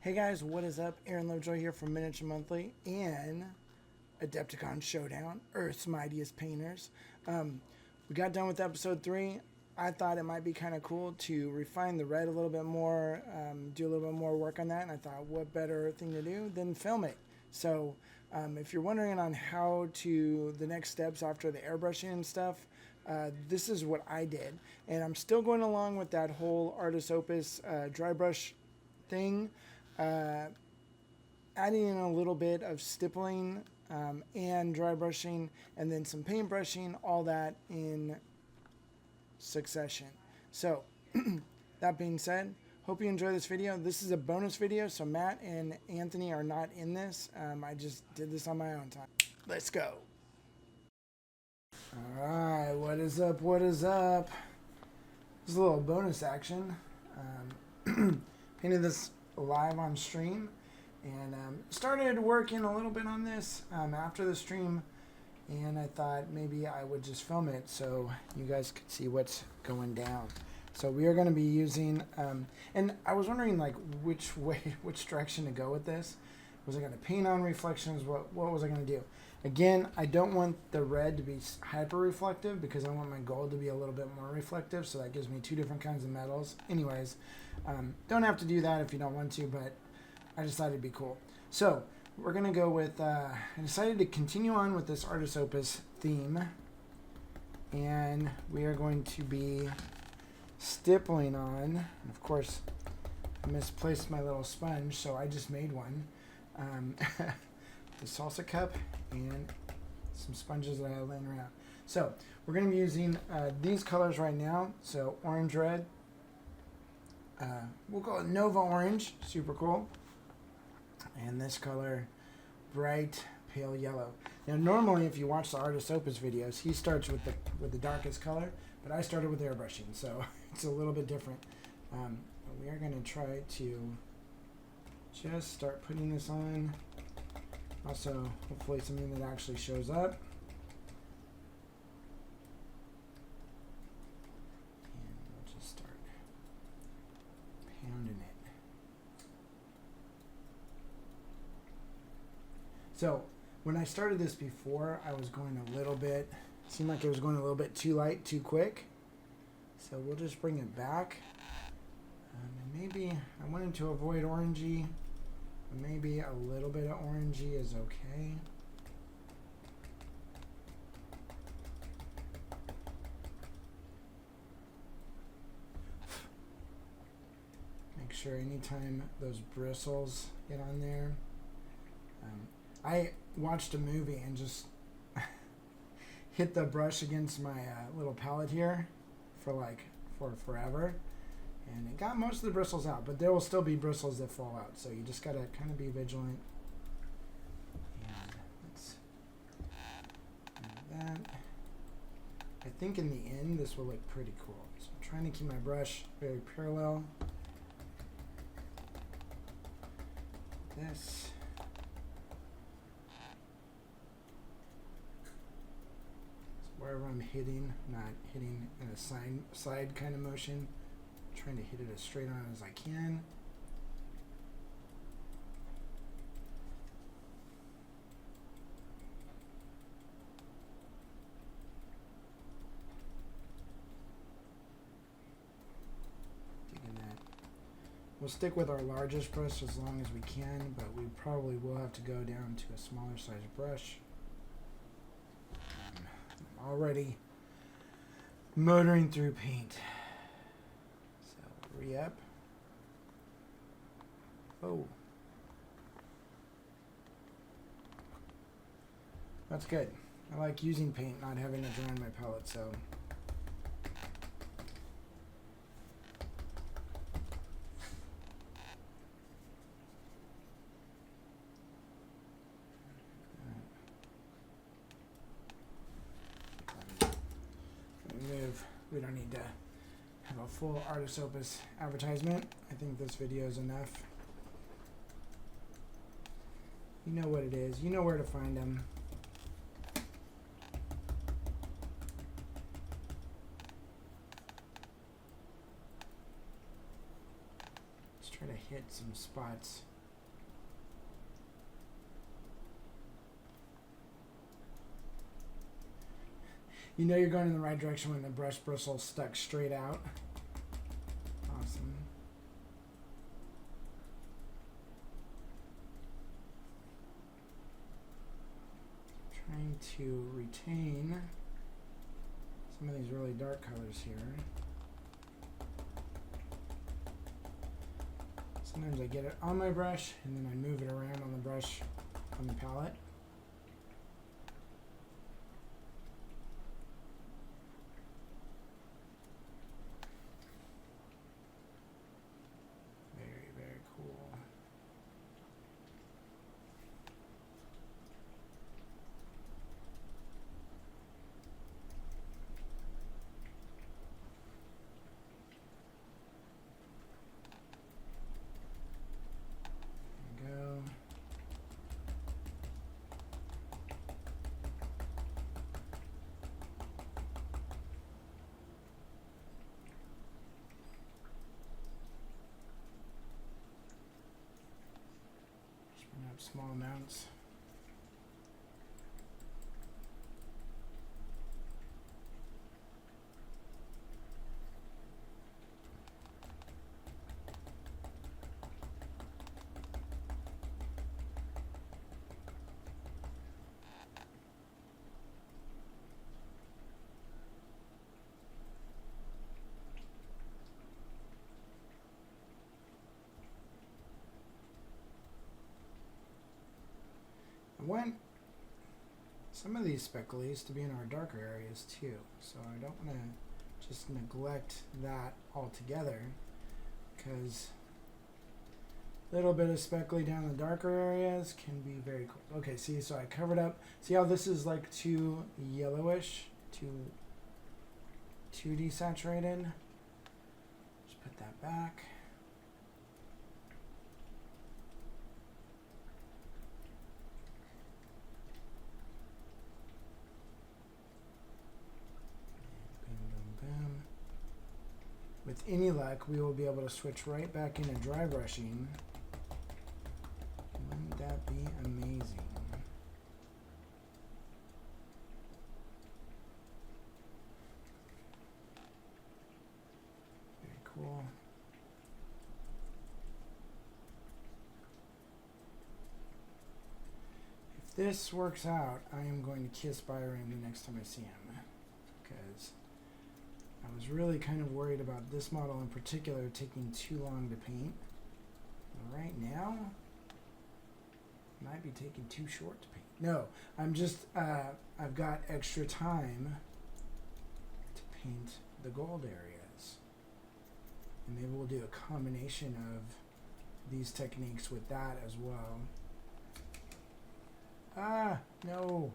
Hey guys, what is up? Aaron Lovejoy here from Miniature Monthly and Adepticon Showdown, Earth's Mightiest Painters. We got done with episode 3. I thought it might be kind of cool to refine the red a little bit more, do a little bit more work on that, and I thought what better thing to do than film it. So if you're wondering on how to, the next steps after the airbrushing and stuff, this is what I did. And I'm still going along with that whole Artis Opus Drybrush thing. Adding in a little bit of stippling and dry brushing, and then some paint brushing, all that in succession. So that being said, hope you enjoy this video. This is a bonus video, so Matt and Anthony are not in this. I just did this on my own time. Let's go. Alright, what is up, what is up? This is a little bonus action. Painted this live on stream, and started working a little bit on this after the stream, and I thought maybe I would just film it so you guys could see what's going down. So we are going to be using and I was wondering like which direction to go with this. Was I going to paint on reflections? What was I going to do? Again, I don't want the red to be hyper reflective because I want my gold to be a little bit more reflective, so that gives me two different kinds of metals. Anyways, don't have to do that if you don't want to, but I decided it'd be cool. So we're gonna go with I decided to continue on with this Artis Opus theme, and we are going to be stippling on, and of course I misplaced my little sponge, so I just made one. The salsa cup and some sponges that I have laying around. So we're going to be using these colors right now. So orange red, we'll call it Nova Orange, super cool. And this color, bright pale yellow. Now normally if you watch the Artis Opus videos, he starts with the darkest color, but I started with airbrushing, so it's a little bit different. But we are going to try to just start putting this on. Also, hopefully something that actually shows up. And we'll just start pounding it. So, when I started this before, I was going a little bit, seemed like it was going a little bit too light, too quick. So we'll just bring it back. And maybe, I wanted to avoid orangey. Maybe a little bit of orangey is okay. Make sure anytime those bristles get on there. I watched a movie and just hit the brush against my little palette here for forever. And it got most of the bristles out, but there will still be bristles that fall out. So you just got to kind of be vigilant. And let's do that. I think in the end, this will look pretty cool. So I'm trying to keep my brush very parallel. This. So wherever I'm hitting, not hitting in a side kind of motion. Trying to hit it as straight on as I can. Digging that. We'll stick with our largest brush as long as we can, but we probably will have to go down to a smaller size brush. I'm already motoring through paint. Re-up. Oh. That's good. I like using paint, not having to dry on my palette, so. We don't need to have a full Artis Opus advertisement. I think this video is enough. You know what it is. You know where to find them. Let's try to hit some spots You know you're going in the right direction when the brush bristle's stuck straight out. Awesome. Trying to retain some of these really dark colors here. Sometimes I get it on my brush and then I move it around on the brush on the palette. Very, very cool. Small amounts. I want some of these speckles to be in our darker areas too, so I don't want to just neglect that altogether, because a little bit of speckly down the darker areas can be very cool. Okay, see, so I covered up. See how this is like too yellowish, too desaturated? Just put that back. With any luck, we will be able to switch right back into dry brushing. Wouldn't that be amazing? Very cool. If this works out, I am going to kiss Byron the next time I see him, because I was really kind of worried about this model in particular taking too long to paint. And right now, it might be taking too short to paint. No, I'm just, I've got extra time to paint the gold areas. And maybe we'll do a combination of these techniques with that as well. Ah, no.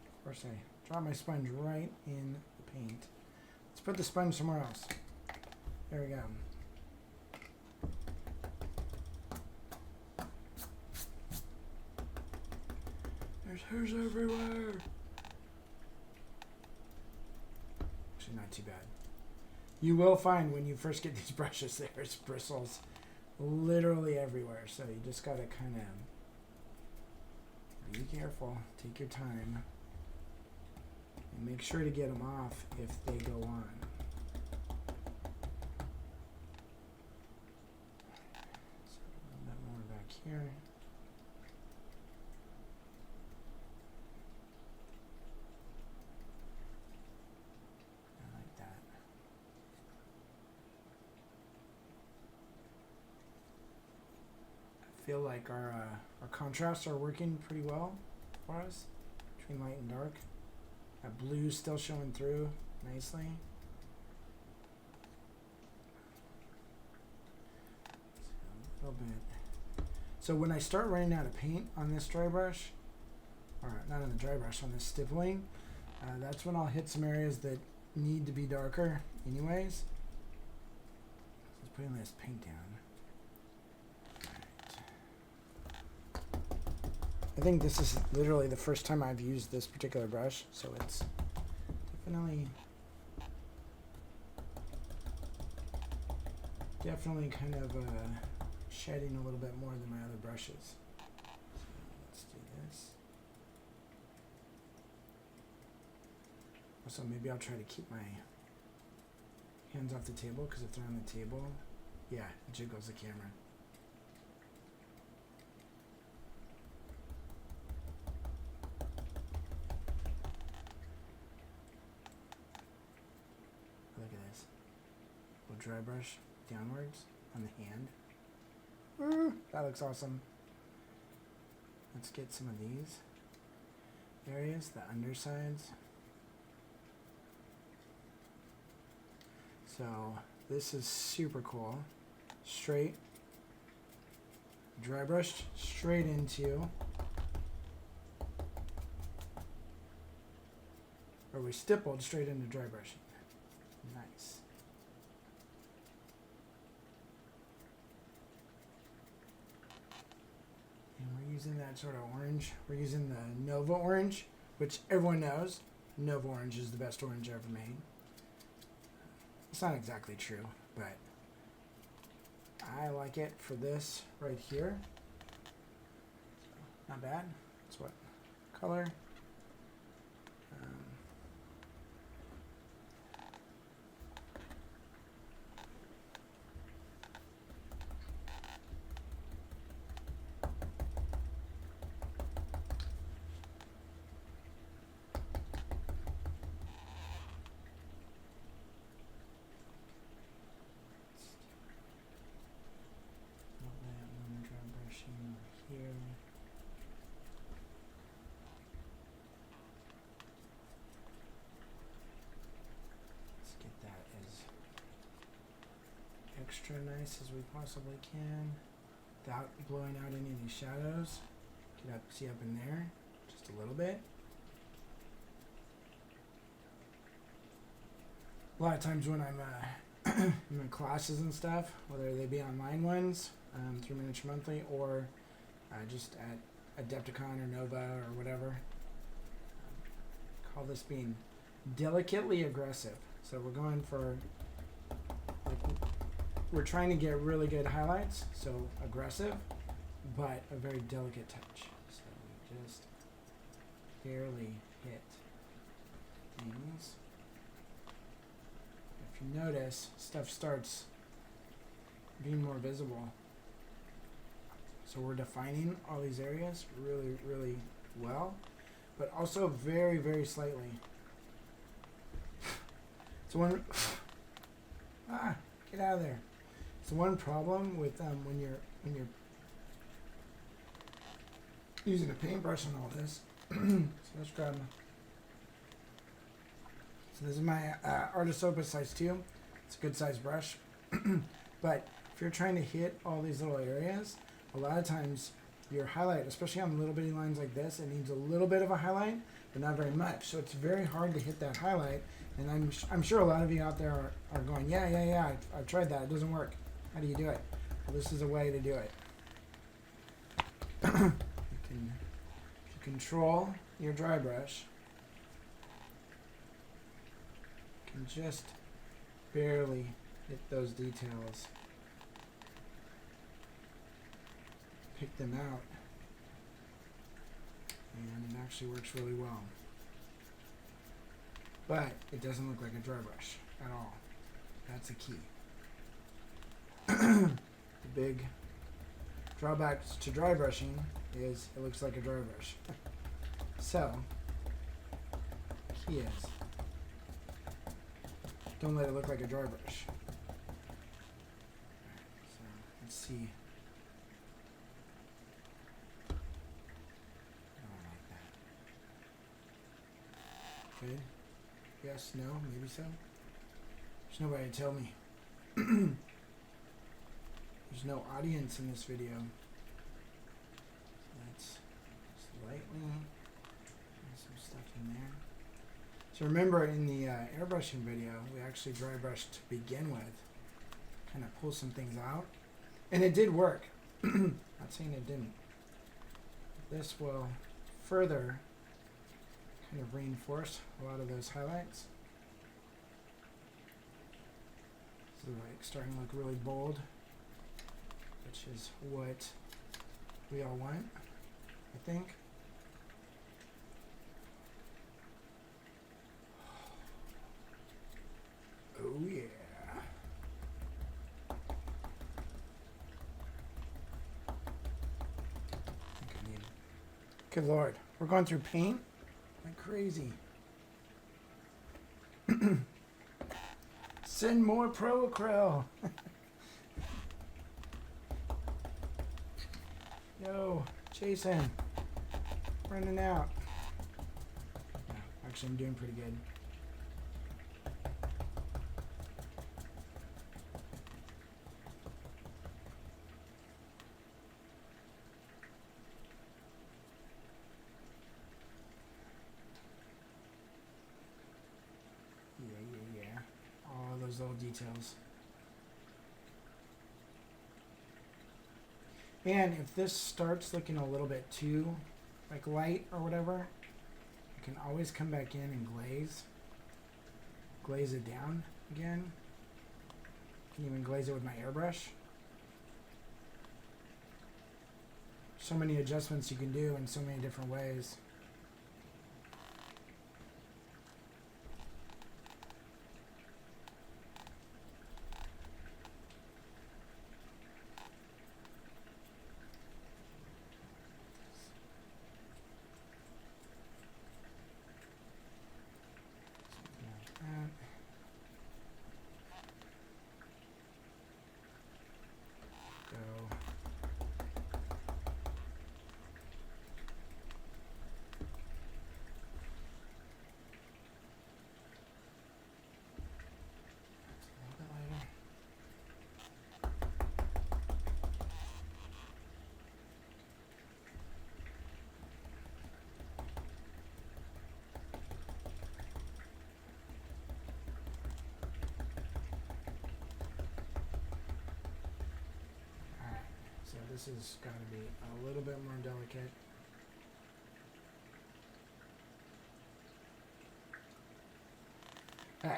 Of course I dropped my sponge right in the paint. Let's put the sponge somewhere else. There we go. There's hairs everywhere. Actually, not too bad. You will find when you first get these brushes, there's bristles literally everywhere. So you just gotta kind of be careful. Take your time. And make sure to get them off if they go on. So a little bit more back here. I like that. I feel like our contrasts are working pretty well for us between light and dark. That blue's still showing through nicely. A little bit. So when I start running out of paint on this dry brush, or not on the dry brush, on this stippling, that's when I'll hit some areas that need to be darker anyways. Let's put this paint down. I think this is literally the first time I've used this particular brush, so it's definitely kind of shedding a little bit more than my other brushes. So let's do this. So maybe I'll try to keep my hands off the table, because if they're on the table, yeah, it jiggles the camera. Look at this. We'll dry brush downwards on the hand. That looks awesome. Let's get some of these areas, the undersides. So this is super cool. Straight, dry brushed straight into, or we stippled straight into dry brushing. Nice. And we're using that sort of orange. We're using the Nova orange, which everyone knows. Nova orange is the best orange ever made. It's not exactly true, but I like it for this right here. Not bad. It's what color? Here. Let's get that as extra nice as we possibly can without blowing out any of these shadows. Get up, see up in there, just a little bit. A lot of times when I'm in my classes and stuff, whether they be online ones through Miniature Monthly or just at Adepticon or Nova or whatever. Call this being delicately aggressive. So we're going for, like, we're trying to get really good highlights, so aggressive, but a very delicate touch. So we just barely hit things. If you notice, stuff starts being more visible. So we're defining all these areas really, really well, but also very, very slightly. So one, get out of there. So one problem with when you're using a paintbrush on all this. So let's grab. So this is my Artis Opus size 2. It's a good size brush, but if you're trying to hit all these little areas, a lot of times your highlight, especially on little bitty lines like this, it needs a little bit of a highlight, but not very much. So it's very hard to hit that highlight. And I'm sure a lot of you out there are going, yeah, I've tried that. It doesn't work. How do you do it? Well, this is a way to do it. You control your dry brush. You can just barely hit those details. Pick them out, and it actually works really well. But it doesn't look like a dry brush at all. That's a key. The big drawback to dry brushing is it looks like a dry brush. So, the key is don't let it look like a dry brush. So let's see. Good. Yes, no, maybe so. There's nobody to tell me. There's no audience in this video. Let's lightly add some stuff in there. So remember in the airbrushing video, we actually dry brushed to begin with. Kind of pull some things out. And it did work. Not saying it didn't. This will further kind of reinforce a lot of those highlights. So like starting to look really bold, which is what we all want, I think. Good Lord. We're going through paint like crazy. Send more Pro Acryl. Yo, Jason. Running out. Yeah, actually, I'm doing pretty good. Yeah. All those little details. And if this starts looking a little bit too like light or whatever, I can always come back in and glaze it down again. Can even glaze it with my airbrush. So many adjustments you can do in so many different ways. So this has got to be a little bit more delicate.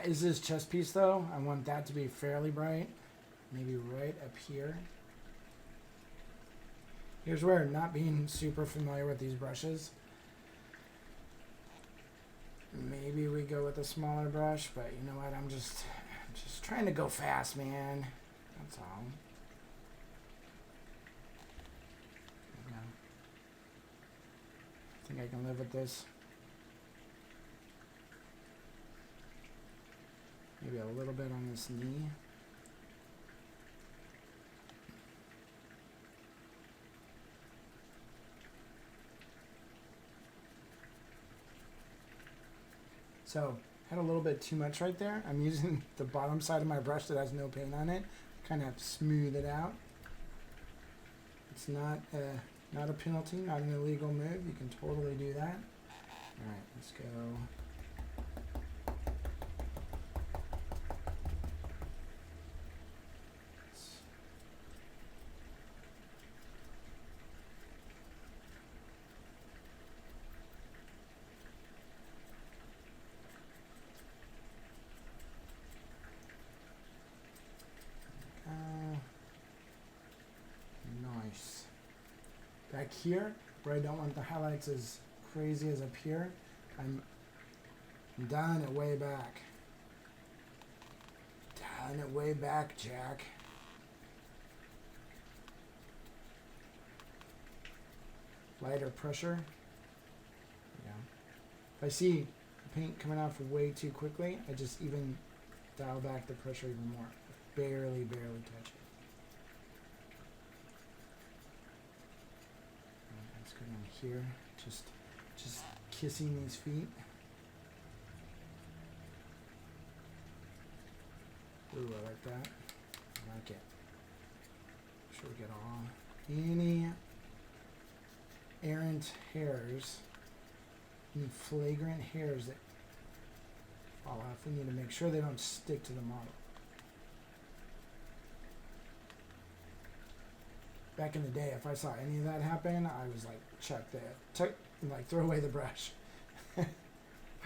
Is this chest piece though? I want that to be fairly bright. Maybe right up here. Here's where not being super familiar with these brushes. Maybe we go with a smaller brush, but you know what? I'm just trying to go fast, man. That's all. I think I can live with this. Maybe a little bit on this knee. So, had a little bit too much right there. I'm using the bottom side of my brush that has no paint on it. Kind of have to smooth it out. It's not a penalty, not an illegal move. You can totally do that. All right, let's go. Nice. Back here, where I don't want the highlights as crazy as up here, I'm dialing it way back. Dialing it way back, Jack. Lighter pressure. Yeah. If I see the paint coming off way too quickly, I just even dial back the pressure even more. Barely touch it. Let's go down here. Just kissing these feet. Ooh, I like that. I like it. Make sure we get all any errant hairs, any flagrant hairs that fall off. We need to make sure they don't stick to the model. Back in the day, if I saw any of that happen, I was like, like throw away the brush. I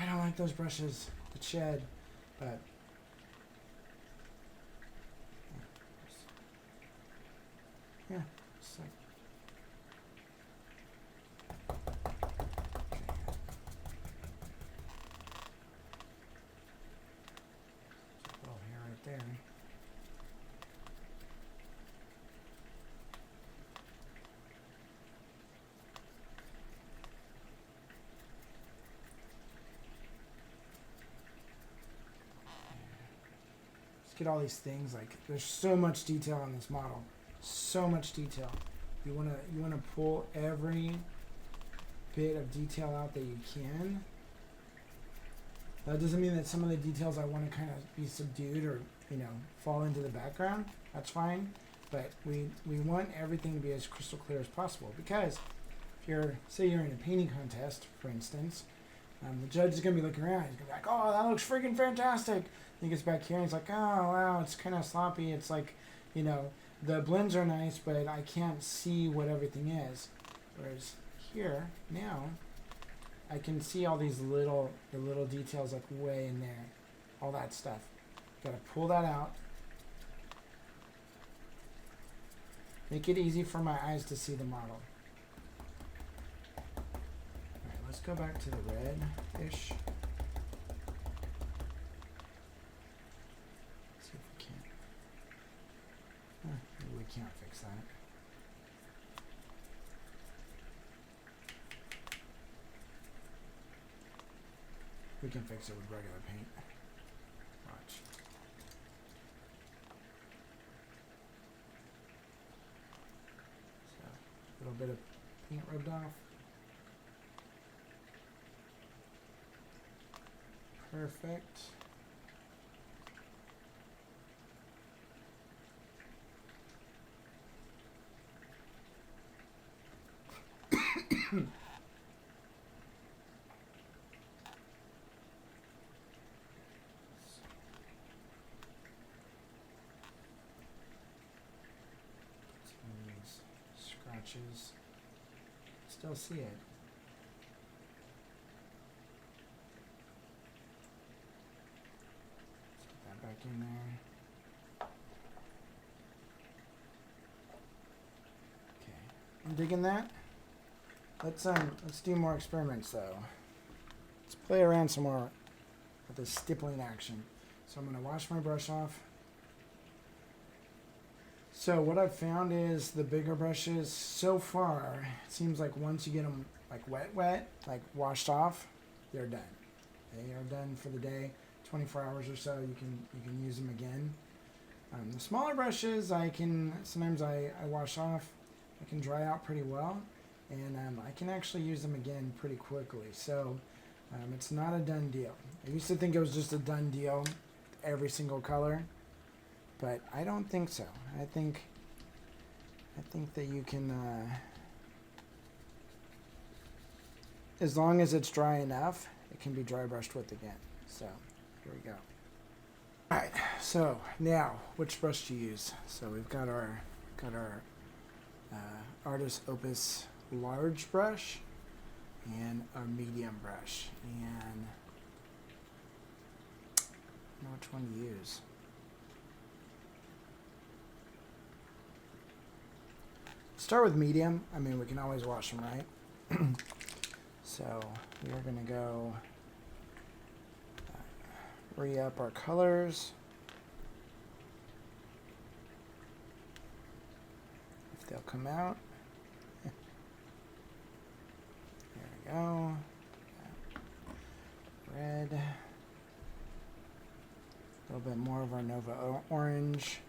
don't like those brushes that shed, but yeah, it's like, little hair right there. Look at all these things. Like, there's so much detail on this model. So much detail. You wanna pull every bit of detail out that you can. That doesn't mean that some of the details I want to kind of be subdued or, you know, fall into the background. That's fine. But we want everything to be as crystal clear as possible, because if you're, say you're in a painting contest, for instance, the judge is going to be looking around. He's going to be like, oh, that looks freaking fantastic. He gets back here and he's like, oh, wow, it's kind of sloppy. It's like, you know, the blends are nice, but I can't see what everything is. Whereas here, now, I can see all these little details like way in there. All that stuff. Gotta pull that out. Make it easy for my eyes to see the model. Alright, let's go back to the red-ish. See if we can't. Maybe we can't fix that. We can fix it with regular paint. Watch. So, a little bit of paint rubbed off. Perfect. Scratches. Still see it. Let's get that back in there. Okay, I'm digging that. Let's do more experiments though. Let's play around some more with this stippling action. So I'm going to wash my brush off. So what I've found is the bigger brushes, so far, it seems like once you get them like wet, like washed off, they're done. They are done for the day. 24 hours or so, you can use them again. The smaller brushes, sometimes I wash off. I can dry out pretty well, and I can actually use them again pretty quickly. So it's not a done deal. I used to think it was just a done deal, every single color. But I don't think so. I think that you can, as long as it's dry enough, it can be dry brushed with again. So here we go. All right. So now, which brush to use? So we've got our Artis Opus large brush and our medium brush. And I don't know which one to use. Start with medium. I mean, we can always wash them, right? So we're going to go re-up our colors. If they'll come out. There we go. Red. A little bit more of our Nova orange.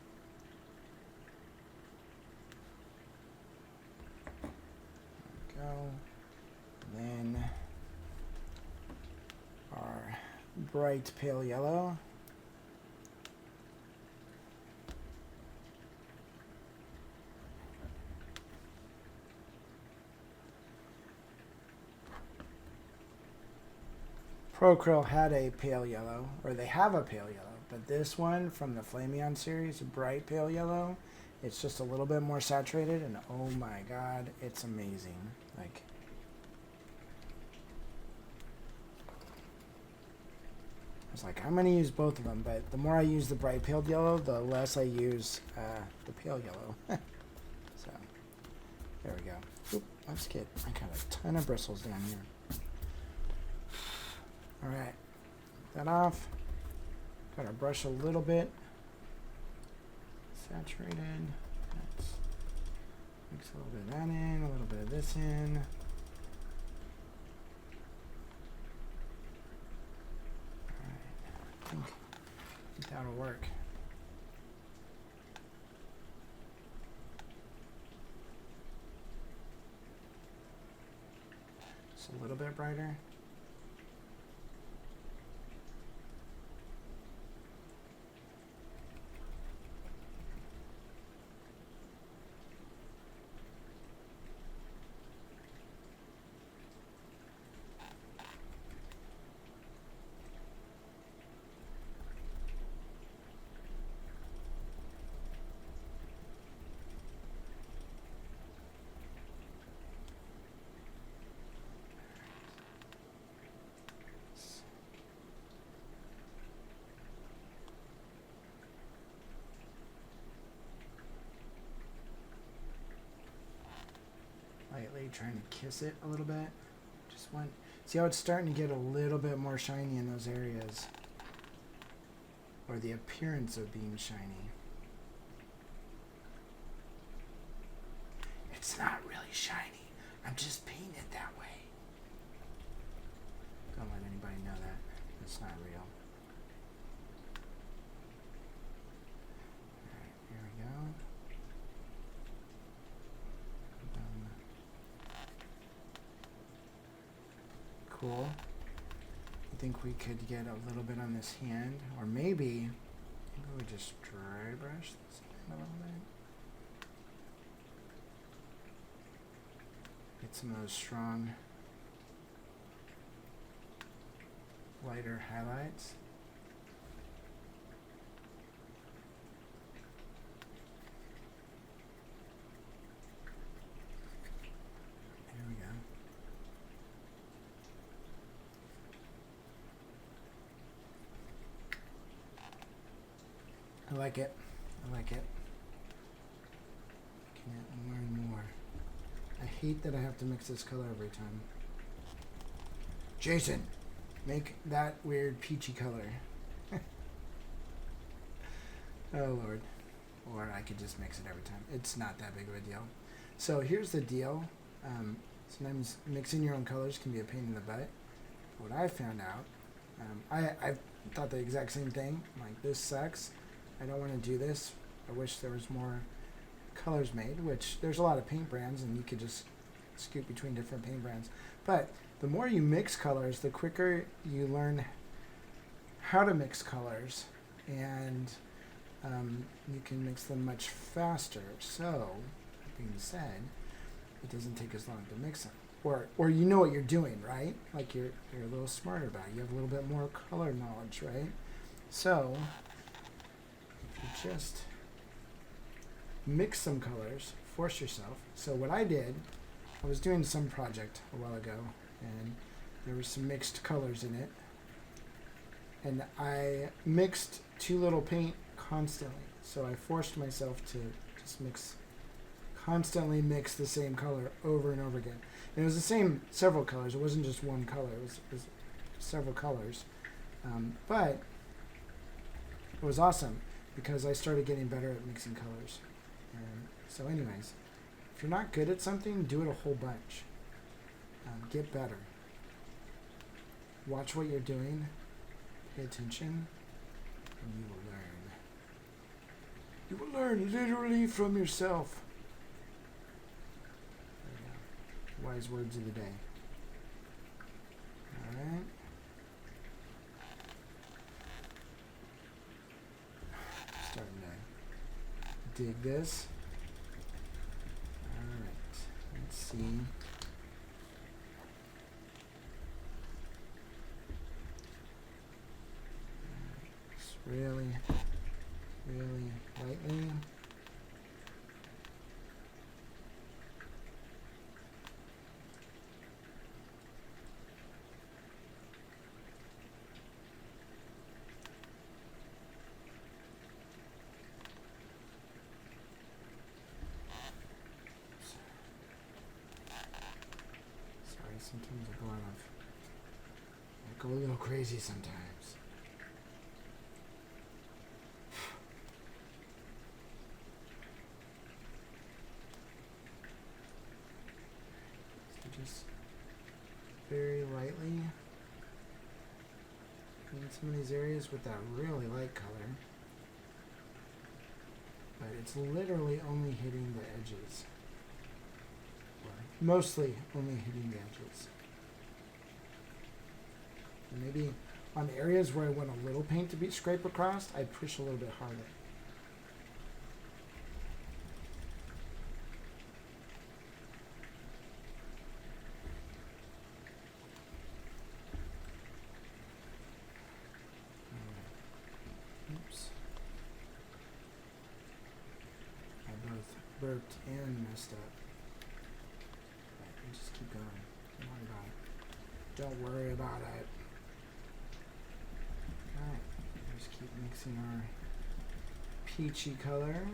Then our bright pale yellow. Procryl had a pale yellow, or they have a pale yellow, but this one from the Flameon series, bright pale yellow, it's just a little bit more saturated, and oh my god, it's amazing. Like, I was like, I'm going to use both of them, but the more I use the bright pale yellow, the less I use the pale yellow. So, there we go. Oop, let's get, I got a ton of bristles down here. Alright, that off. Got our brush a little bit saturated. Let's mix a little bit of that in, a little bit of this in. I think that'll work. Just a little bit brighter. Lightly trying to kiss it a little bit. Just want, see how it's starting to get a little bit more shiny in those areas, or the appearance of being shiny. It's not really shiny. I'm just painting it that way. Don't let anybody know that. It's not real. Alright, here we go. Cool. I think we could get a little bit on this hand, or maybe we just dry brush this a little bit. Get some of those strong, lighter highlights. There we go. I like it. I like it. Can't more and more. I hate that I have to mix this color every time. Jason, make that weird peachy color. Oh Lord. Or I could just mix it every time. It's not that big of a deal. So here's the deal. Sometimes mixing your own colors can be a pain in the butt. What I found out, I thought the exact same thing. Like, this sucks. I don't want to do this. I wish there was more colors made, which there's a lot of paint brands and you could just scoot between different paint brands. But the more you mix colors, the quicker you learn how to mix colors, and you can mix them much faster. So, that being said, it doesn't take as long to mix them. Or you know what you're doing, right? Like you're a little smarter about it. You have a little bit more color knowledge, right? So, if you just mix some colors, force yourself. So what I did, I was doing some project a while ago, and there was some mixed colors in it. And I mixed too little paint constantly. So I forced myself to just constantly mix the same color over and over again. And it was the same several colors. It wasn't just one color. It was several colors. But it was awesome because I started getting better at mixing colors. And so anyways, if you're not good at something, do it a whole bunch. Get better. Watch what you're doing. Pay attention. And you will learn. You will learn literally from yourself. Wise words of the day. Alright. Starting to dig this. Alright. Let's see. Just really lightly. Sometimes I go a little crazy sometimes. So just very lightly in some of these areas with that really light color. But it's literally only hitting the edges. Mostly only hitting the edges. And maybe on areas where I want a little paint to be scrape across, I push a little bit harder. Oops. I both burped and messed up. Right, just keep going. Don't worry about it. Don't worry about it. Alright, just keep mixing our peachy color.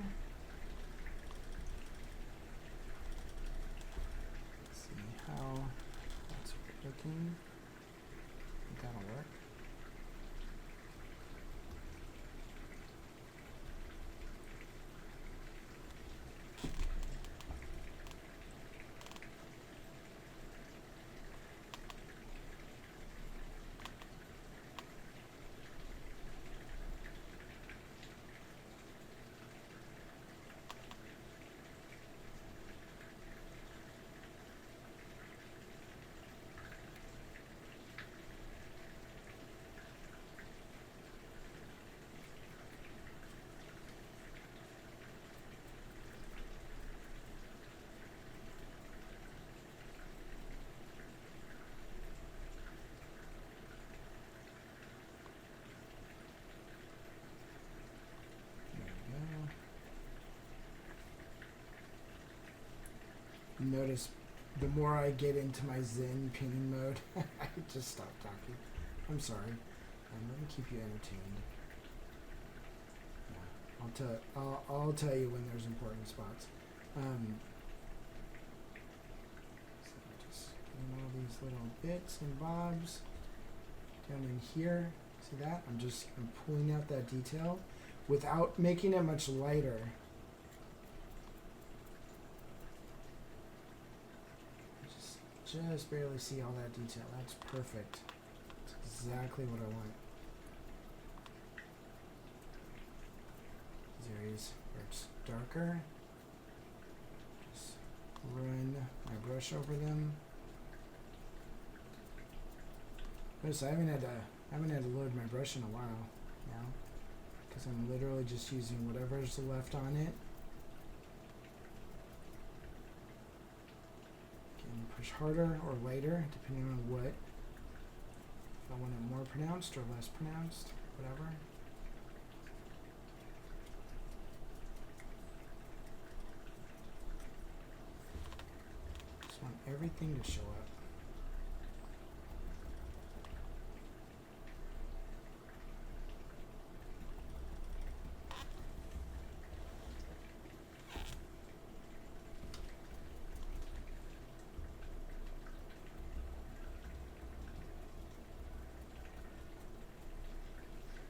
Let's see how that's looking. I think that'll work. Notice the more I get into my Zen painting mode, I just stop talking. I'm sorry. Let me keep you entertained. Yeah, I'll tell you when there's important spots. So just getting all these little bits and bobs down in here. See that? I'm pulling out that detail without making it much lighter. Just barely see all that detail. That's perfect. That's exactly what I want. These areas where it's darker, just run my brush over them. Notice I haven't had to load my brush in a while now, because I'm literally just using whatever's left on it. Push harder or lighter, depending on what. If I want it more pronounced or less pronounced, whatever. Just want everything to show up.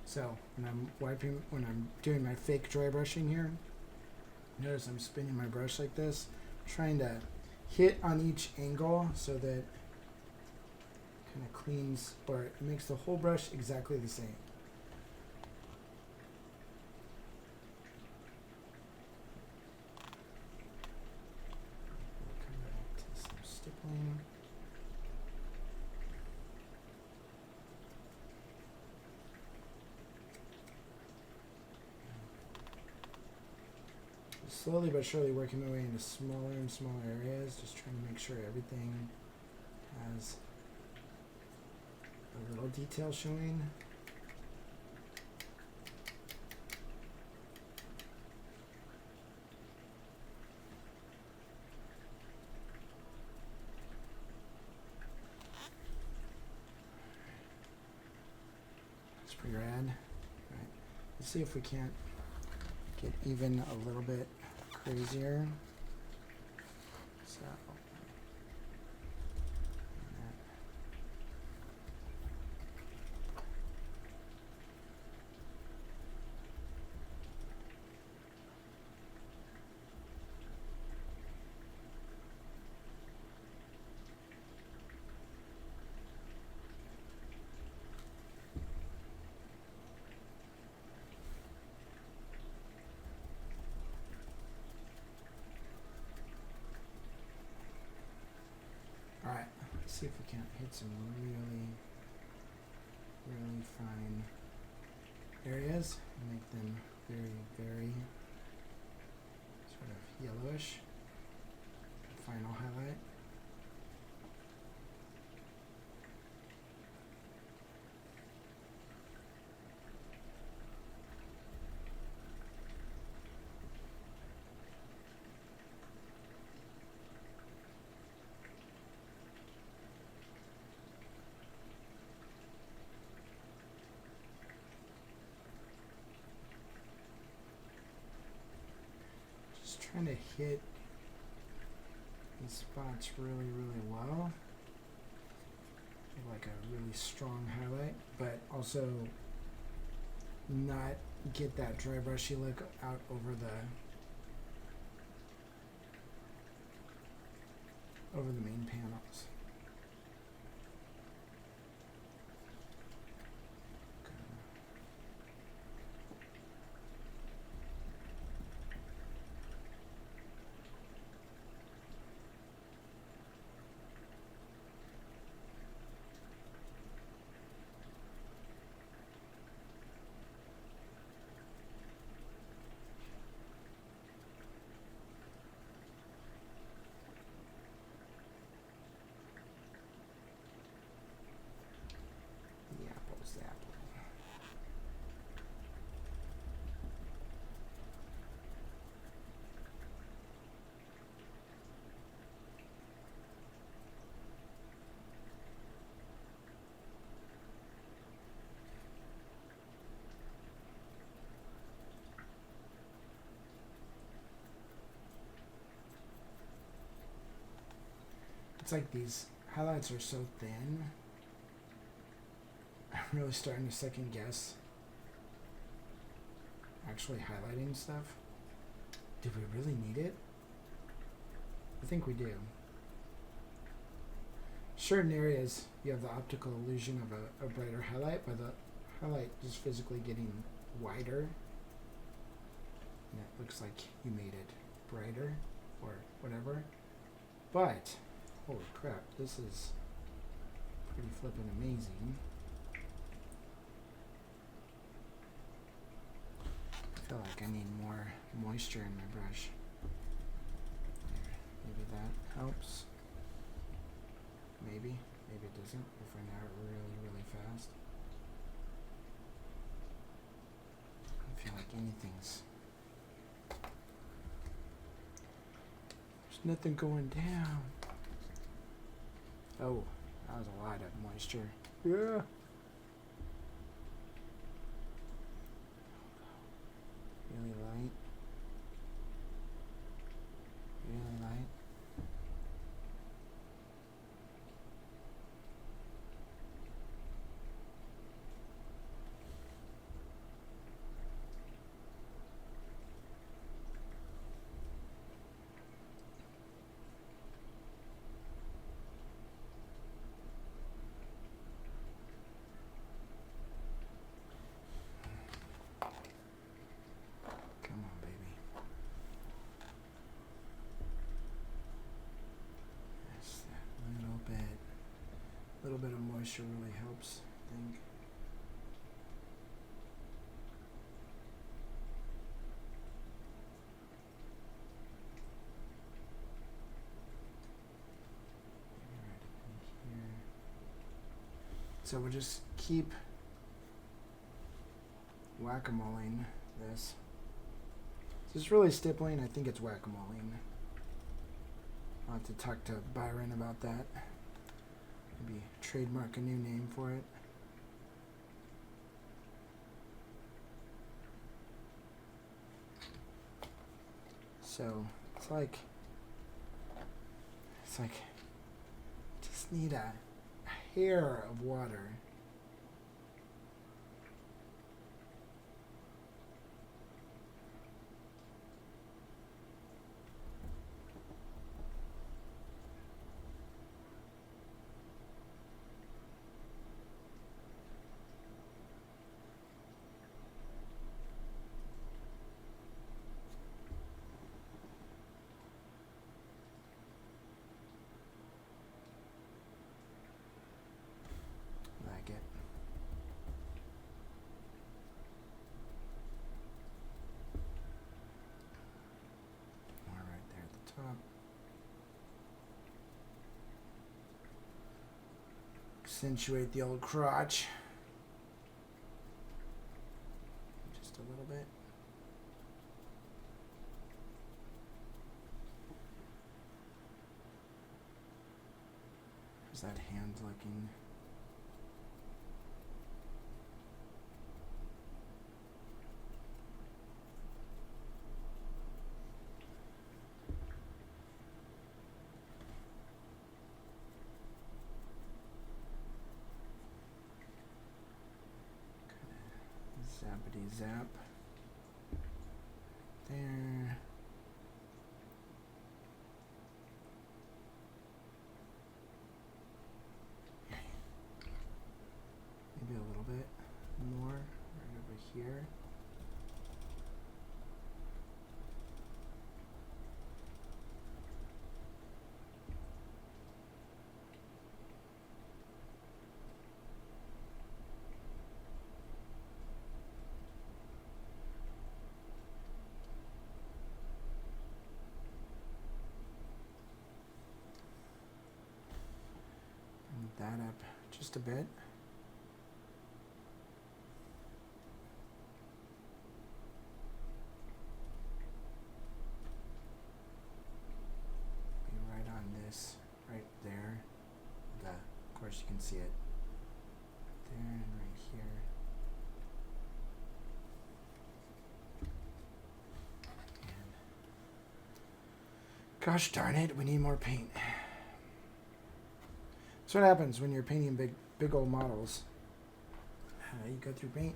So when I'm doing my fake dry brushing here, notice I'm spinning my brush like this, trying to hit on each angle so that it kind of cleans, or it makes the whole brush exactly the same. We'll come back to some stippling. Slowly but surely working my way into smaller and smaller areas, just trying to make sure everything has a little detail showing. That's pretty rad. All right, let's see if we can't get even a little bit crazier. So see if we can't hit some really really fine areas and make them very, very sort of yellowish. Final highlight. Just trying to hit these spots really, really well. Like a really strong highlight, but also not get that dry brushy look out over the main panels. It's like these highlights are so thin. I'm really starting to second guess actually highlighting stuff. Do we really need it? I think we do. Certain areas you have the optical illusion of a brighter highlight, by the highlight just physically getting wider. And it looks like you made it brighter or whatever. But holy crap, this is pretty flippin' amazing. I feel like I need more moisture in my brush. There, maybe that helps. Maybe it doesn't if I now really, really fast. I feel like anything's... There's nothing going down. Oh, that was a lot of moisture. Yeah. Really light. Really light. A little bit of moisture really helps, I think. Right here. So we'll just keep whack-a-moling this. This is really stippling. I think it's whack-a-moling. I'll have to talk to Byron about that. Maybe trademark a new name for it. So it's like just need a hair of water. top. Accentuate the old crotch. Just a little bit. How's that hand looking? Zappity zap. There. Maybe a little bit more right over here. That up just a bit. Be right on this, right there. Of course you can see it there and right here. And gosh darn it, we need more paint. That's what happens when you're painting big old models. You go through paint.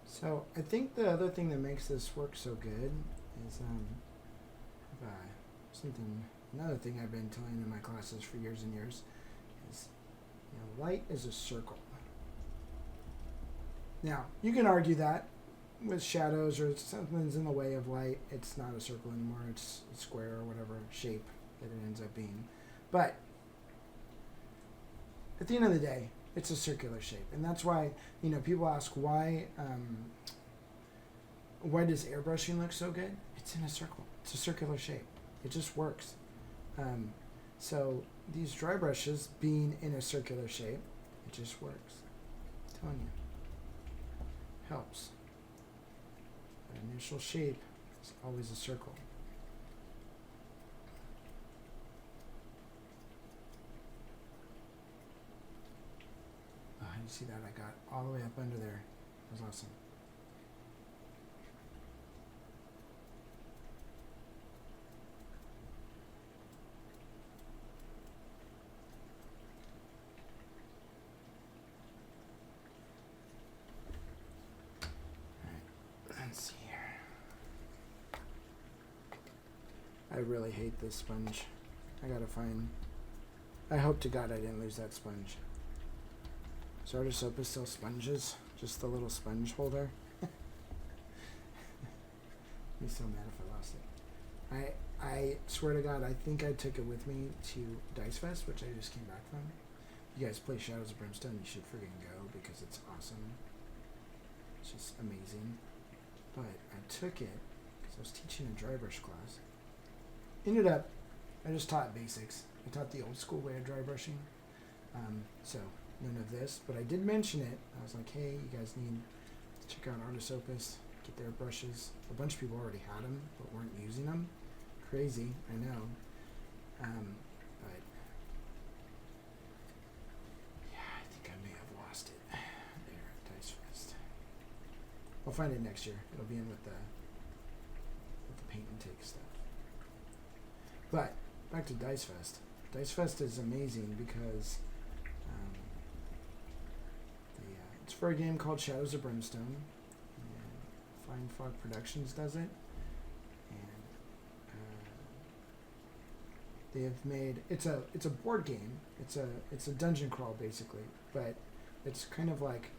So I think the other thing that makes this work so good is another thing I've been telling in my classes for years and years is, light is a circle. Now, you can argue that with shadows or something's in the way of light, it's not a circle anymore, it's a square or whatever shape that it ends up being. But at the end of the day, it's a circular shape, and that's why people ask why does airbrushing look so good? It's in a circle. It's a circular shape. It just works. So these dry brushes being in a circular shape, it just works. I'm telling you, helps. The initial shape is always a circle. You see that? I got all the way up under there. That was awesome. Alright, let's see here. I really hate this sponge. I hope to God I didn't lose that sponge. So Artis Opus sells sponges, just the little sponge holder. I'd be so mad if I lost it. I swear to God, I think I took it with me to Dice Fest, which I just came back from. If you guys play Shadows of Brimstone, you should friggin' go because it's awesome. It's just amazing. But I took it because I was teaching a drybrush class. Ended up, I just taught basics. I taught the old school way of drybrushing. So none of this, but I did mention it. I was like, hey, you guys need to check out Artis Opus, get their brushes. A bunch of people already had them, but weren't using them. Crazy, I know. But yeah, I think I may have lost it there at Dice Fest. I'll find it next year. It'll be in with the paint and take stuff. But back to Dice Fest. Dice Fest is amazing because it's for a game called Shadows of Brimstone. And Fine Fog Productions does it. And they have made it's a board game. It's a dungeon crawl basically, but it's kind of like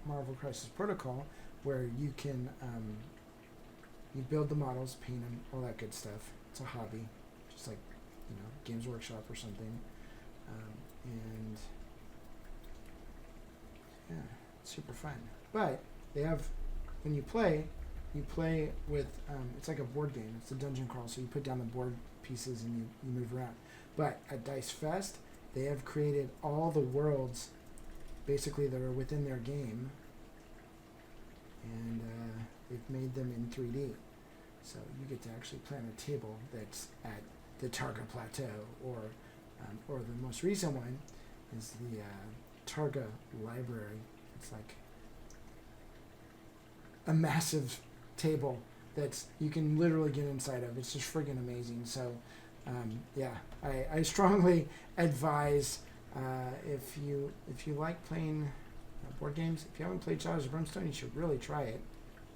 Marvel Crisis Protocol, where you can you build the models, paint them, all that good stuff. It's a hobby, just like Games Workshop or something, and yeah, it's super fun. But they have when you play with it's like a board game. It's a dungeon crawl, so you put down the board pieces and you move around. But at Dice Fest, they have created all the worlds basically that are within their game, and they've made them in 3D. So you get to actually play on a table that's at the Targa Plateau, or the most recent one is the Targa Library. It's like a massive table that you can literally get inside of. It's just friggin' amazing. So yeah, I strongly advise if you like playing board games, if you haven't played Shadows of Brimstone, you should really try it.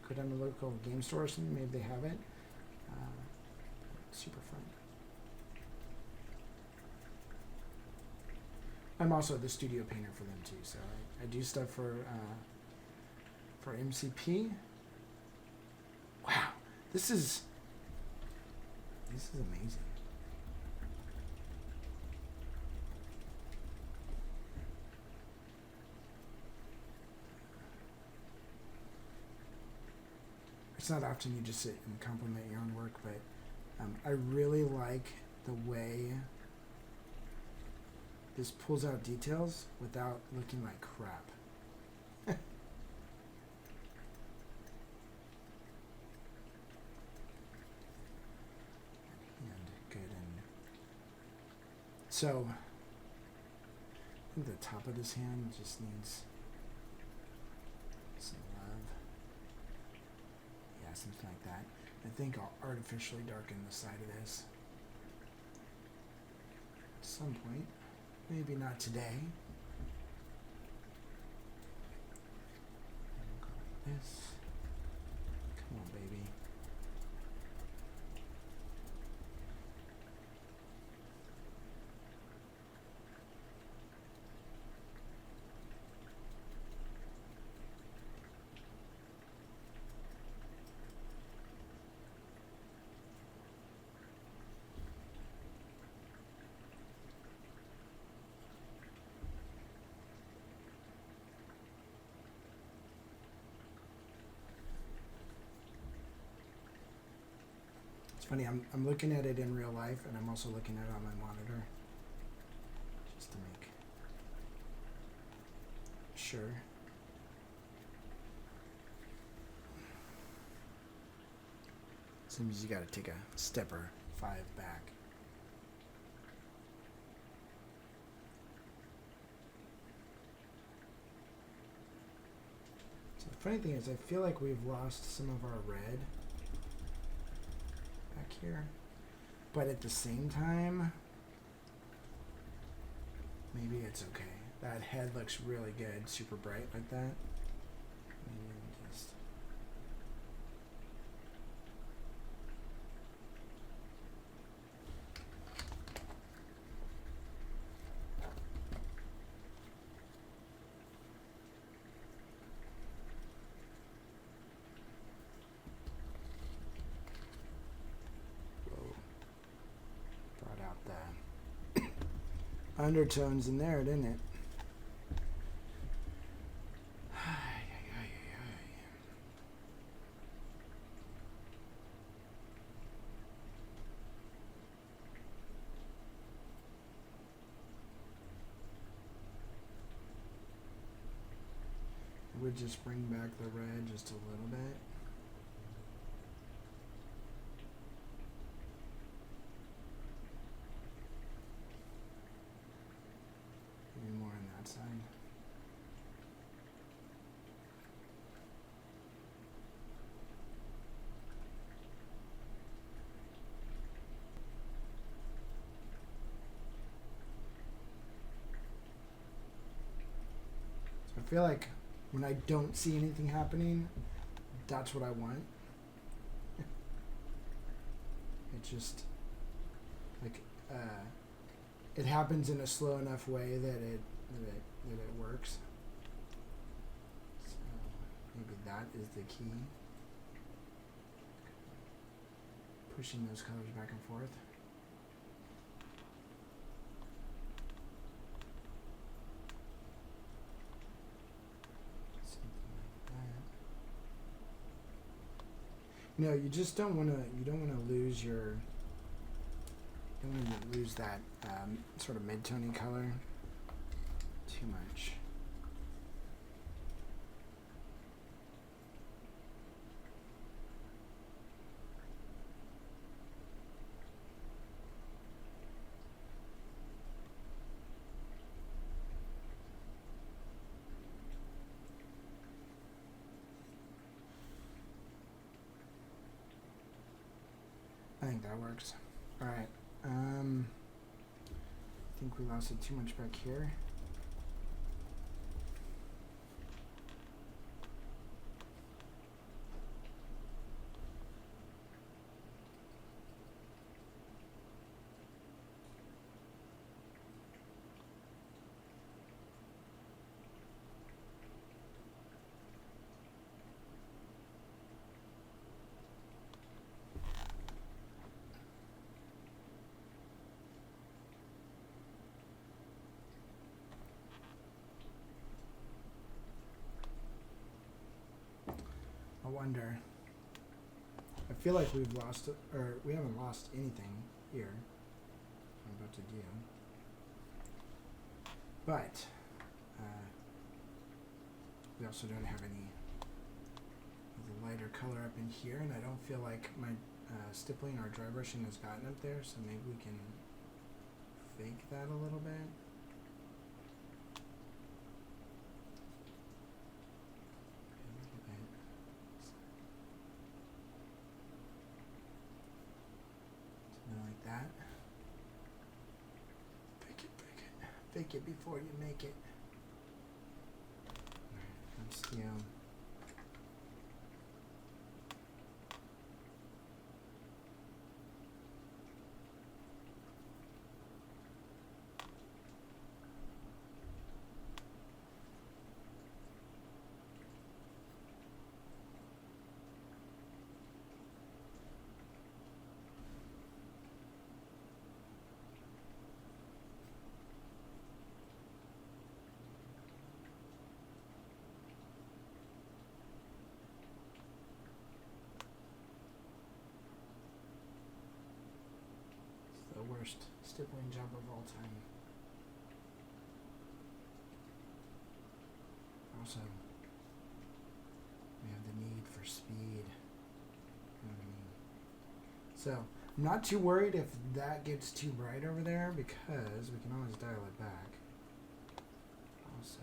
Go down to the local game store or something, maybe they have it. Super fun. I'm also the studio painter for them too, so I do stuff for MCP. Wow, this is amazing. It's not often you just sit and compliment your own work, but I really like the way this pulls out details without looking like crap. And good. And so I think the top of this hand just needs some love. Yeah, something like that. I think I'll artificially darken the side of this at some point. Maybe not today. And we'll go like this. Come on, baby. It's funny, I'm looking at it in real life, and I'm also looking at it on my monitor, just to make sure. Seems you gotta take a step or 5 back. So the funny thing is, I feel like we've lost some of our red back here, but at the same time, maybe it's okay. That head looks really good, super bright like that. Maybe just undertones in there, didn't it? I would just bring back the red just a little bit. feel like when I don't see anything happening, that's what I want. It just like it happens in a slow enough way that it works. So maybe that is the key. Pushing those colors back and forth. No, you just don't want to. You don't want to lose your. You don't want to lose that sort of mid-tony color too much. I think that works. All right. I think we lost it too much back here. I wonder. I feel like we've lost, or we haven't lost anything here. I'm about to do, but we also don't have any of the lighter color up in here, and I don't feel like my stippling or dry brushing has gotten up there, so maybe we can fake that a little bit. That. Fake it. Fake it before you make it. Alright, that's the worst stippling job of all time. Also, we have the need for speed. You know what I mean? So, I'm not too worried if that gets too bright over there because we can always dial it back. Also,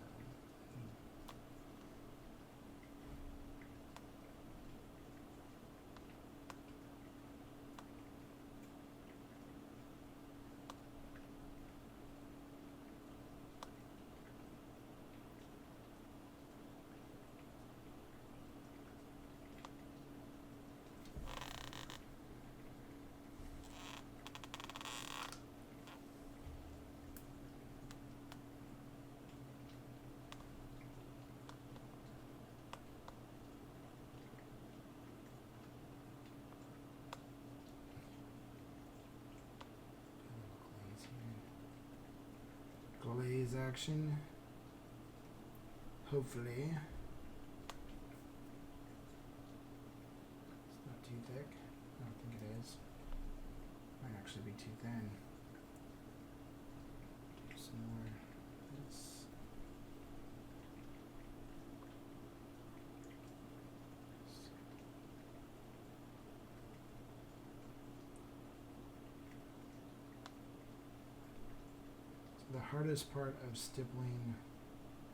glaze action. Hopefully. It's not too thick. I don't think it is. Might actually be too thin. Do some more of this. The hardest part of stippling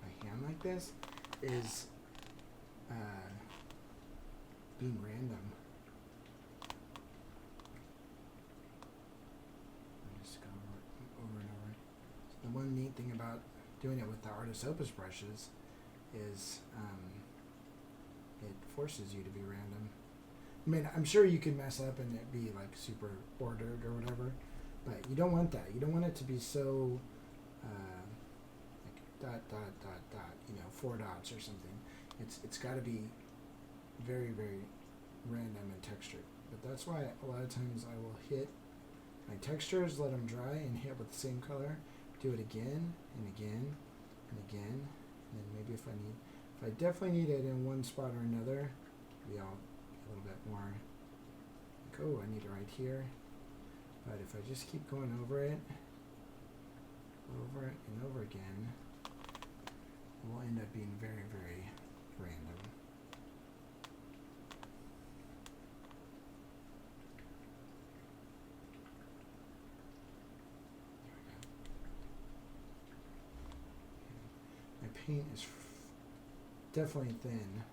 by hand like this is being random. I just go over and over. So the one neat thing about doing it with the Artis Opus brushes is it forces you to be random. I mean, I'm sure you could mess up and it be like super ordered or whatever, but you don't want that. You don't want it to be so like dot dot dot dot. 4 dots or something. It's got to be very, very random and textured. But that's why a lot of times I will hit my textures, let them dry, and hit with the same color. Do it again and again and again, and then maybe if I definitely need it in one spot or another, maybe I'll a little bit more. Like, oh, I need it right here. But if I just keep going over it, over and over again, it will end up being very, very random. My paint is definitely thin.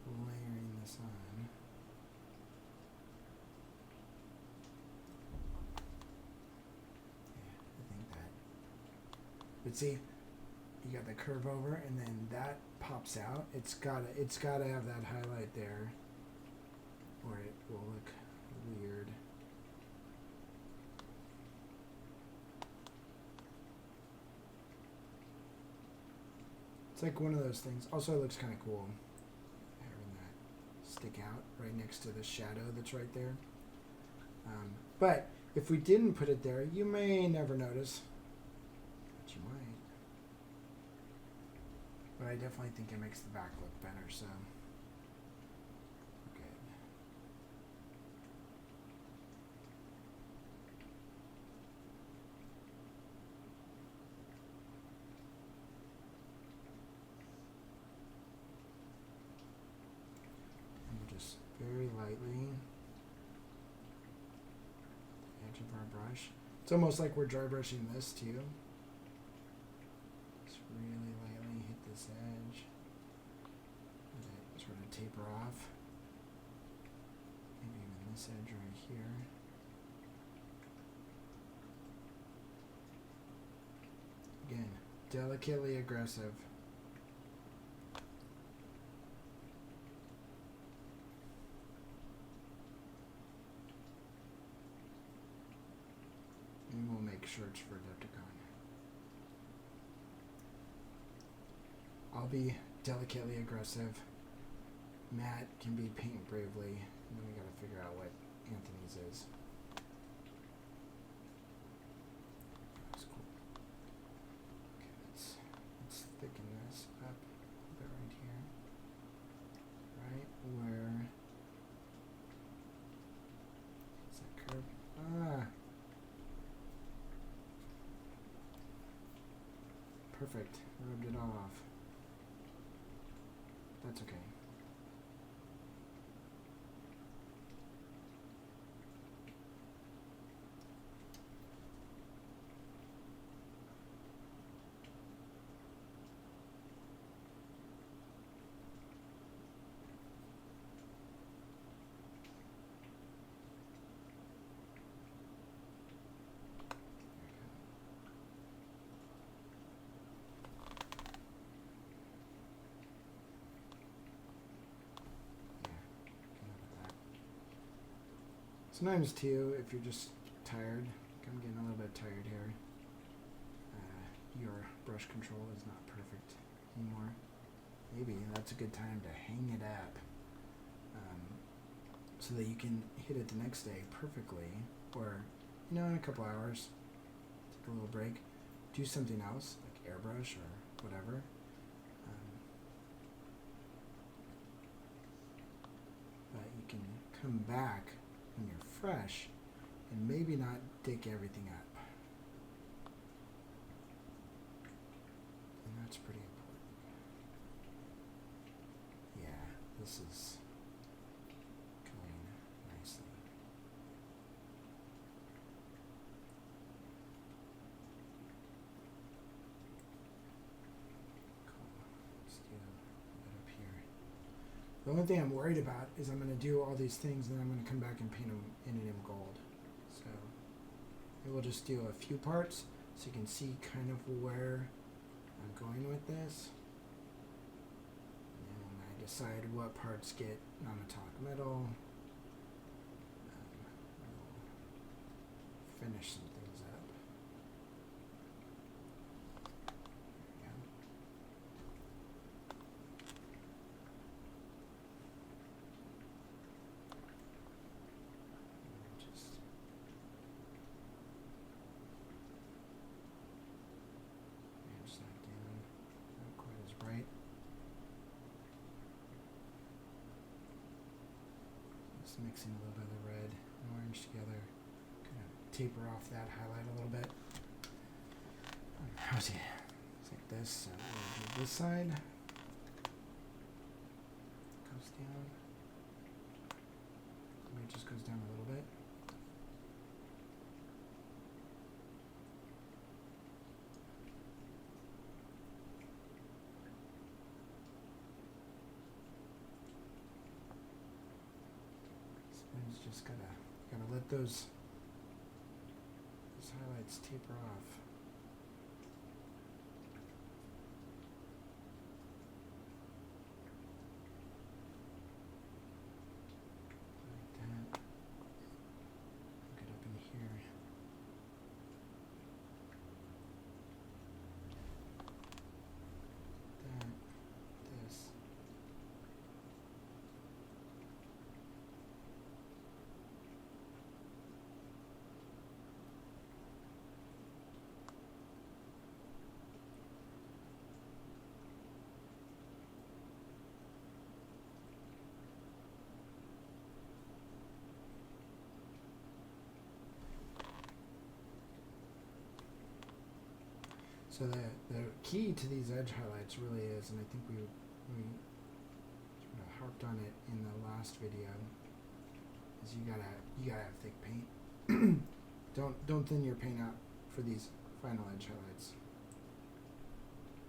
Layering this on. Yeah, I think that. But see, you got the curve over, and then that pops out. It's gotta have that highlight there, or it will look weird. It's like one of those things. Also, it looks kind of cool having that stick out right next to the shadow that's right there. But if we didn't put it there, you may never notice, but you might. But I definitely think it makes the back look better, so. Okay. And just very lightly, the edge of our brush. It's almost like we're dry brushing this too. Just really lightly hit this edge. Let it sort of taper off. Maybe even this edge right here. Again, delicately aggressive. And we'll make shirts for Adepticon. I'll be delicately aggressive. Matt can be paint bravely. And then we gotta figure out what Anthony's is. That's cool. Okay, let's thicken this up a bit right here. Right where is that curve? Ah. Perfect. Rubbed it all off. That's okay. Sometimes too, if you're just tired, like I'm getting a little bit tired here, your brush control is not perfect anymore. Maybe that's a good time to hang it up, so that you can hit it the next day perfectly, or in a couple hours, take a little break, do something else like airbrush or whatever. But you can come back when you're fresh and maybe not dig everything up. And that's pretty important. Yeah, this is going nicely. The only thing I'm worried about is I'm going to do all these things and then I'm going to come back and paint them in gold. So I will just do a few parts so you can see kind of where I'm going with this. And then when I decide what parts get non-metallic metal, we'll finish some things up. There we go. Mixing a little bit of the red and orange together, kind of taper off that highlight a little bit. How's it? It's like this. So we'll do this side. Goes down. Maybe it just goes down a little bit. Just gotta let those highlights taper off. Like that. Get up in here. That. This. So the key to these edge highlights really is, and I think we sort of harped on it in the last video, is you gotta have thick paint. Don't thin your paint out for these final edge highlights.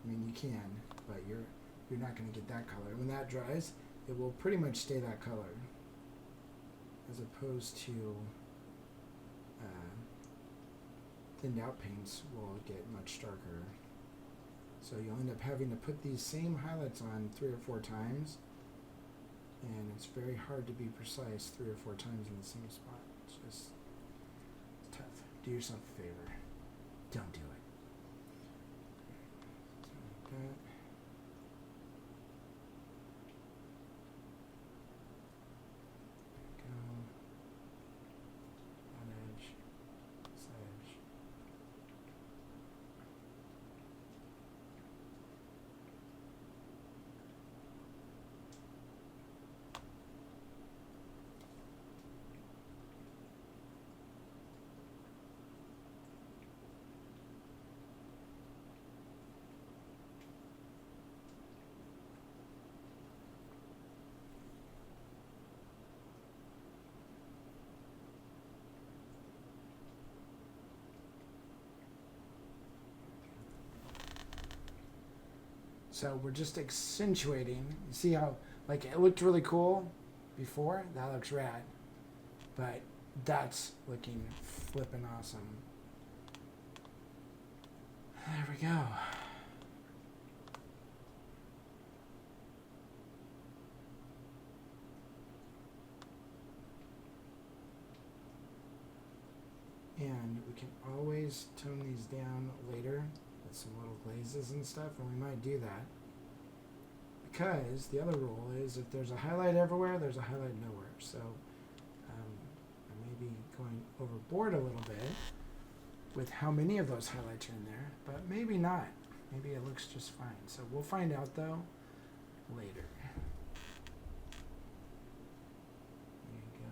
I mean, you can, but you're not gonna get that color. When that dries, it will pretty much stay that color, as opposed to thinned out paints will get much darker. So you'll end up having to put these same highlights on 3 or 4 times, and it's very hard to be precise 3 or 4 times in the same spot. It's tough. Do yourself a favor. Don't do it. So like that. So we're just accentuating. You see how, like, it looked really cool before? That looks rad. But that's looking flippin' awesome. There we go. And we can always tone these down later with some little glazes and stuff, and we might do that. Because the other rule is if there's a highlight everywhere, there's a highlight nowhere. So I may be going overboard a little bit with how many of those highlights are in there, but maybe not. Maybe it looks just fine. So we'll find out though later. There you go.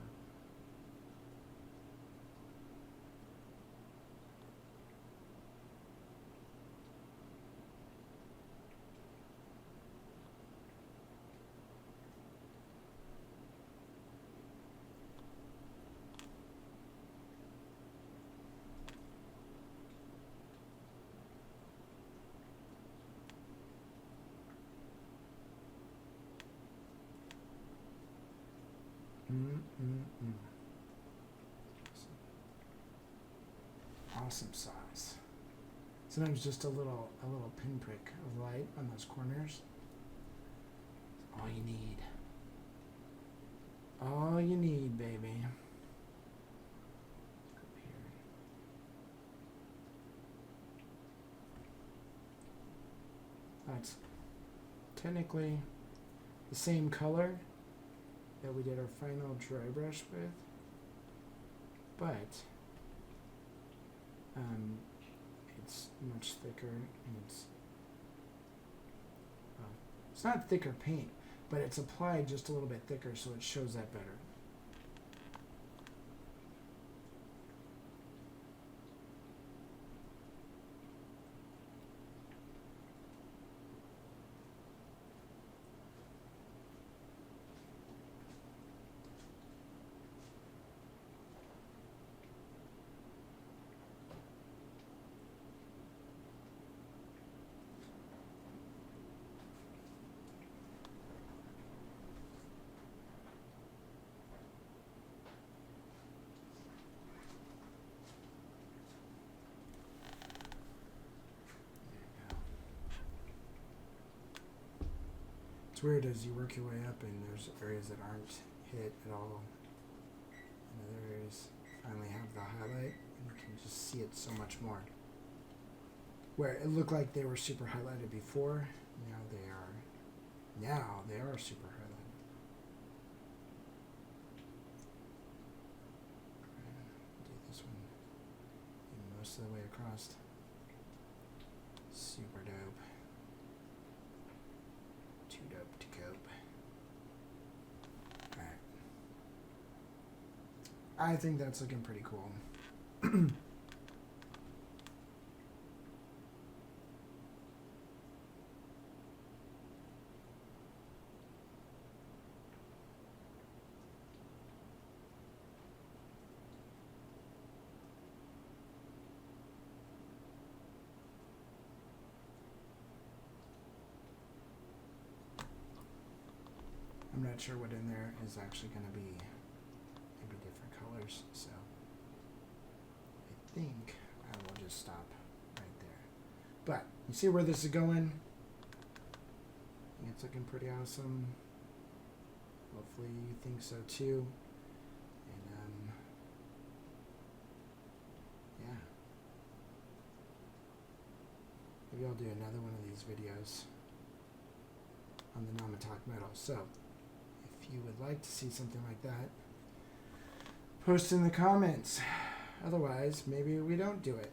Awesome size. Sometimes just a little pinprick of light on those corners. All you need. All you need, baby. Up here. That's technically the same color that we did our final dry brush with, but it's much thicker, and it's not thicker paint, but it's applied just a little bit thicker, so it shows that better. It's weird as you work your way up and there's areas that aren't hit at all. And other areas finally have the highlight and you can just see it so much more. Where it looked like they were super highlighted before, now they are super highlighted. Do this one most of the way across. Super dope. Too dope to cope. Alright. I think that's looking pretty cool. I'm not sure what in there is actually going to be maybe different colors, so I think I will just stop right there. But you see where this is going? It's looking pretty awesome. Hopefully you think so too. And yeah. Maybe I'll do another one of these videos on the Namatak metal. So if you would like to see something like that, post in the comments. Otherwise, maybe we don't do it.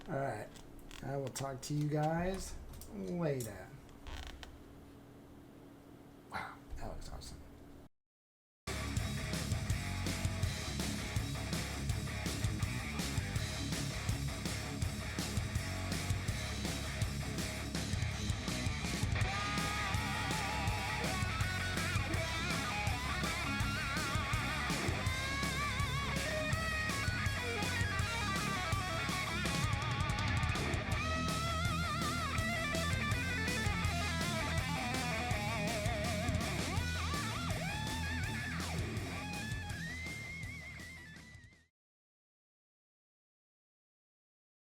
Alright. I will talk to you guys later.